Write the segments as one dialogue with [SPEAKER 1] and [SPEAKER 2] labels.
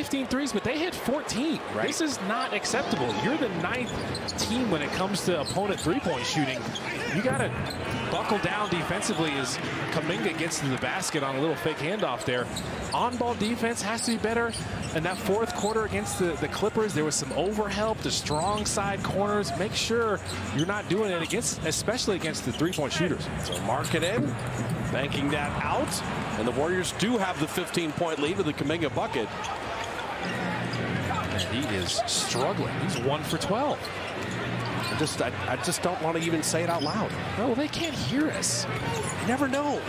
[SPEAKER 1] 15 threes, but they hit 14. Right. This is not acceptable. You're the 9th team when it comes to opponent three-point shooting. You got to buckle down defensively as Kuminga gets to the basket on a little fake handoff there. On-ball defense has to be better. In that fourth quarter against the Clippers, there was some overhelp, the strong side corners. Make sure you're not doing it especially against the three-point shooters.
[SPEAKER 2] So mark it in, banking that out. And the Warriors do have the 15-point lead with the Kuminga bucket.
[SPEAKER 1] And he is struggling. He's 1 for 12.
[SPEAKER 2] I just don't want to even say it out loud.
[SPEAKER 1] No, they can't hear us.
[SPEAKER 2] You never know.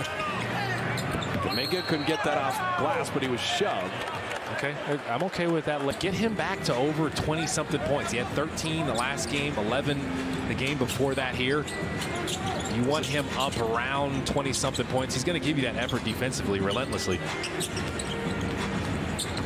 [SPEAKER 2] Kuminga couldn't get that off glass, but he was shoved.
[SPEAKER 1] Okay, I'm okay with that. Get him back to over 20-something points. He had 13 the last game, 11 the game before that here. You want him up around 20-something points. He's going to give you that effort defensively, relentlessly.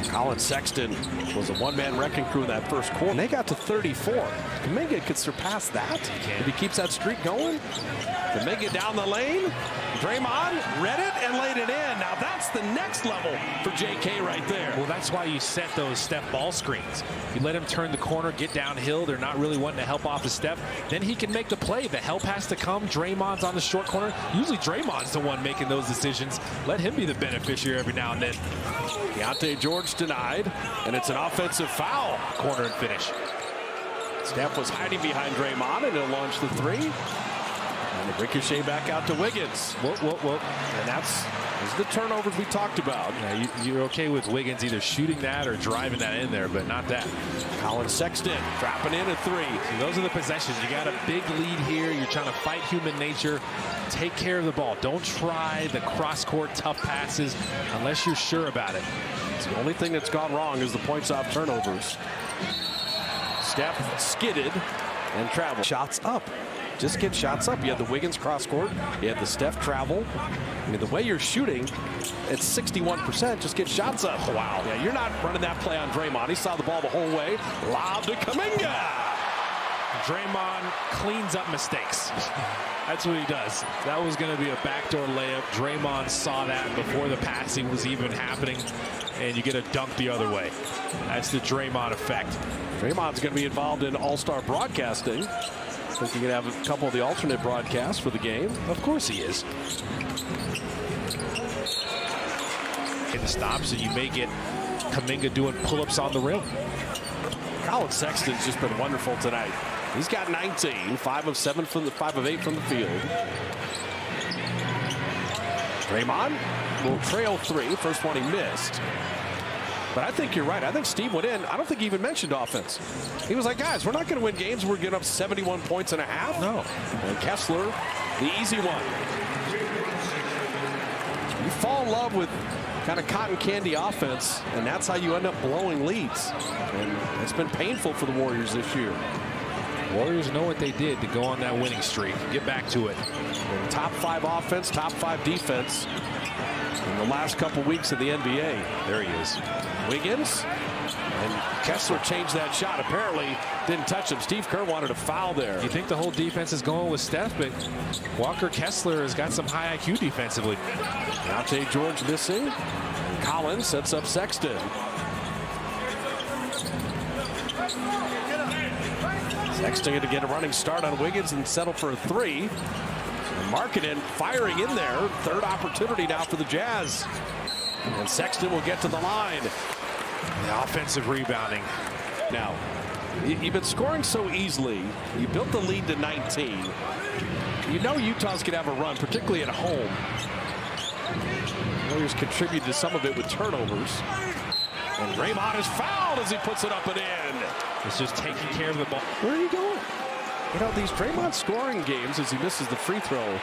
[SPEAKER 2] Colin Sexton was a one-man wrecking crew in that first quarter. And they got to 34. Kuminga could surpass that if he keeps that streak going. Kuminga down the lane. Draymond read it and laid it in. Now that's the next level for JK right there.
[SPEAKER 1] Well, that's why you set those Steph ball screens. You let him turn the corner, get downhill. They're not really wanting to help off of Steph. Then he can make the play. The help has to come. Draymond's on the short corner. Usually Draymond's the one making those decisions. Let him be the beneficiary every now and then.
[SPEAKER 2] Keontae George denied, and it's an offensive foul.
[SPEAKER 1] Corner and finish.
[SPEAKER 2] Steph was hiding behind Draymond, and he'll launch the three. And the ricochet back out to Wiggins. And that's the turnovers we talked about.
[SPEAKER 1] Yeah, you're okay with Wiggins either shooting that or driving that in there, but not that.
[SPEAKER 2] Colin Sexton dropping in a three.
[SPEAKER 1] See, those are the possessions. You got a big lead here. You're trying to fight human nature. Take care of the ball. Don't try the cross-court tough passes unless you're sure about it.
[SPEAKER 2] It's the only thing that's gone wrong is the points off turnovers. Steph skidded and traveled. Shots up. Just get shots up. You had the Wiggins cross court. You had the Steph travel. I mean, the way you're shooting, it's 61%. Just get shots up. Wow. Yeah, you're not running that play on Draymond. He saw the ball the whole way. Lob to Kuminga.
[SPEAKER 1] Draymond cleans up mistakes. That's what he does. That was going to be a backdoor layup. Draymond saw that before the passing was even happening, and you get a dunk the other way. That's the Draymond effect.
[SPEAKER 2] Draymond's going to be involved in all-star broadcasting. I think you can have a couple of the alternate broadcasts for the game.
[SPEAKER 1] Of course he is. In the stops, and you may get Kuminga doing pull-ups on the rim.
[SPEAKER 2] Colin Sexton's just been wonderful tonight. He's got 19, 5 of 8 from the field. Draymond will trail three. First one he missed. But I think you're right. I think Steve went in. I don't think he even mentioned offense. He was like, guys, we're not going to win games. We're getting up 71 points and a half.
[SPEAKER 1] No.
[SPEAKER 2] And Kessler, the easy one. You fall in love with kind of cotton candy offense, and that's how you end up blowing leads. And it's been painful for the Warriors this year.
[SPEAKER 1] Warriors know what they did to go on that winning streak. Get back to it.
[SPEAKER 2] And top 5 offense, top 5 defense in the last couple weeks of the NBA.
[SPEAKER 1] There he is.
[SPEAKER 2] Wiggins. And Kessler changed that shot. Apparently didn't touch him. Steve Kerr wanted a foul there.
[SPEAKER 1] You think the whole defense is going with Steph, but Walker Kessler has got some high IQ defensively.
[SPEAKER 2] Keontae George missing. And Collins sets up Sexton. Sexton going to get a running start on Wiggins and settle for a three. Markkanen firing in there. Third opportunity now for the Jazz. And Sexton will get to the line.
[SPEAKER 1] The offensive rebounding.
[SPEAKER 2] Now, you've been scoring so easily. You built the lead to 19. You know Utah's going to have a run, particularly at home. Warriors contributed to some of it with turnovers. And Draymond is fouled as he puts it up and in.
[SPEAKER 1] It's just taking care of the ball.
[SPEAKER 2] Where are you going? You know, these Draymond scoring games as he misses the free throw,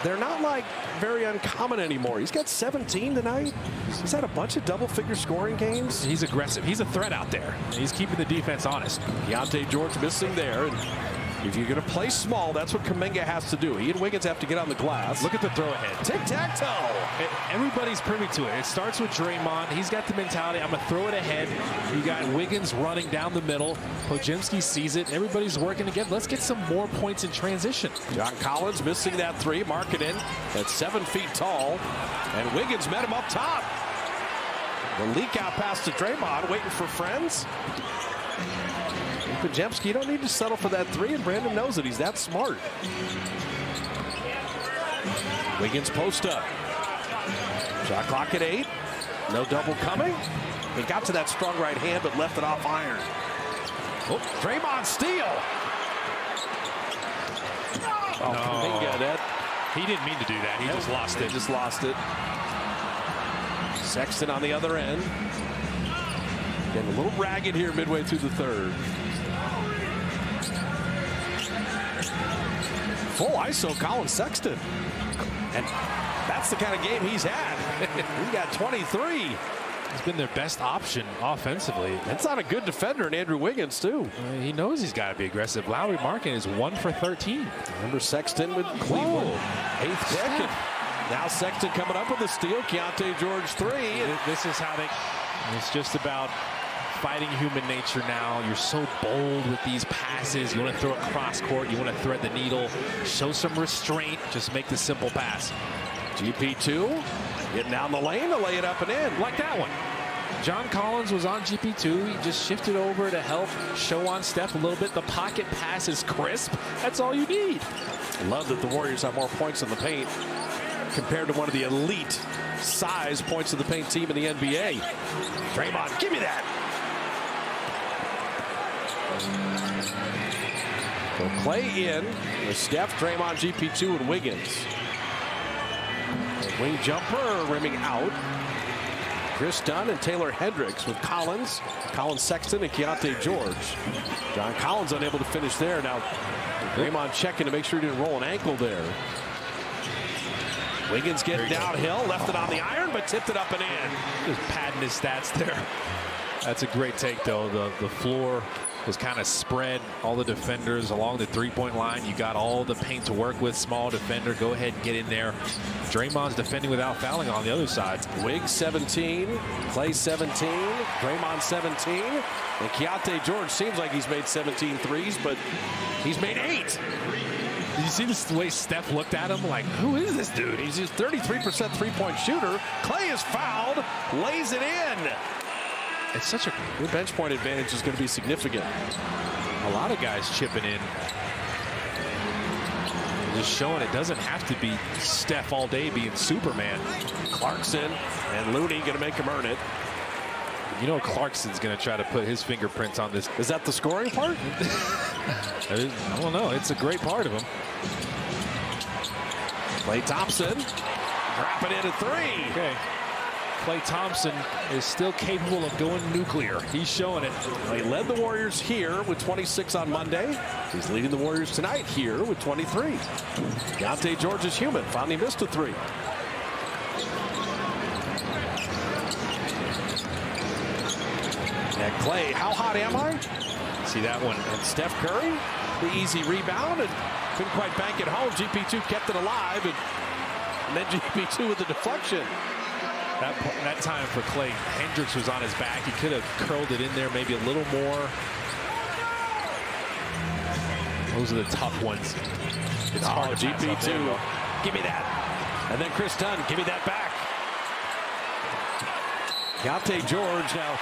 [SPEAKER 2] they're not like very uncommon anymore. He's got 17 tonight. He's had a bunch of double-figure scoring games.
[SPEAKER 1] He's aggressive. He's a threat out there. He's keeping the defense honest.
[SPEAKER 2] Keontae George missing there. And if you're going to play small, that's what Kuminga has to do. He and Wiggins have to get on the glass.
[SPEAKER 1] Look at the throw ahead.
[SPEAKER 2] Tic-tac-toe.
[SPEAKER 1] Everybody's privy to it. It starts with Draymond. He's got the mentality, I'm going to throw it ahead. You got Wiggins running down the middle. Podziemski sees it. Everybody's working together. Let's get some more points in transition.
[SPEAKER 2] John Collins missing that three. Markkanen at 7 feet tall. And Wiggins met him up top. The leak out pass to Draymond, waiting for friends. Pajemski, you don't need to settle for that three, and Brandon knows it. He's that smart. Wiggins post up. Shot clock at 8. No double coming. He got to that strong right hand, but left it off iron. Oh, Draymond steal. Oh, Kuminga, that.
[SPEAKER 1] He didn't mean to do that. He just lost it.
[SPEAKER 2] He just lost it. Sexton on the other end. Getting a little ragged here midway through the third. Full ISO Colin Sexton. And that's the kind of game he's had. He got 23.
[SPEAKER 1] He's been their best option offensively.
[SPEAKER 2] That's not a good defender in Andrew Wiggins, too.
[SPEAKER 1] He knows he's got to be aggressive. Lowry Markin is 1 for 13.
[SPEAKER 2] Remember Sexton with Cleveland. 8th pick. And now Sexton coming up with a steal. Keontae George 3.
[SPEAKER 1] This is how they... It's just about fighting human nature now. You're so bold with these passes. You want to throw it cross court. You want to thread the needle. Show some restraint. Just make the simple pass.
[SPEAKER 2] GP2 getting down the lane to lay it up and in.
[SPEAKER 1] Like that one. John Collins was on GP2. He just shifted over to help show on Steph a little bit. The pocket pass is crisp. That's all you need.
[SPEAKER 2] Love that the Warriors have more points in the paint compared to one of the elite size points of the paint team in the NBA. Draymond, give me that. So Clay in with Steph, Draymond, GP2, and Wiggins. Wing jumper rimming out. Chris Dunn and Taylor Hendricks with Collins, Colin Sexton, and Keontae George. John Collins unable to finish there. Now Draymond checking to make sure he didn't roll an ankle there. Wiggins getting downhill, left it on the iron, but tipped it up and in.
[SPEAKER 1] Just padding his stats there. That's a great take, though. The floor was kind of spread. All the defenders along the three-point line. You got all the paint to work with. Small defender. Go ahead and get in there. Draymond's defending without fouling on the other side.
[SPEAKER 2] Wiggs 17, Clay 17, Draymond 17, and Keontae George seems like he's made 17 threes, but he's made 8.
[SPEAKER 1] Did you see the way Steph looked at him? Like, who is this dude?
[SPEAKER 2] He's just 33% three-point shooter. Clay is fouled, lays it in.
[SPEAKER 1] It's such a
[SPEAKER 2] your bench point advantage is going to be significant.
[SPEAKER 1] A lot of guys chipping in. Just showing it doesn't have to be Steph all day being Superman.
[SPEAKER 2] Clarkson and Looney going to make him earn it.
[SPEAKER 1] You know Clarkson's going to try to put his fingerprints on this.
[SPEAKER 2] Is that the scoring part?
[SPEAKER 1] I don't know. It's a great part of him.
[SPEAKER 2] Klay Thompson dropping in a 3.
[SPEAKER 1] Okay. Klay Thompson is still capable of going nuclear. He's showing it.
[SPEAKER 2] He led the Warriors here with 26 on Monday. He's leading the Warriors tonight here with 23. Keontae George is human. Finally missed a 3. And Klay, how hot am I?
[SPEAKER 1] See that one.
[SPEAKER 2] And Steph Curry, the easy rebound, and couldn't quite bank it home. GP2 kept it alive, and then GP2 with the deflection.
[SPEAKER 1] That time for Klay, Hendricks was on his back. He could have curled it in there maybe a little more. Those are the tough ones. It's hard to
[SPEAKER 2] GP2, give me that. And then Chris Dunn, give me that back. Keontae George now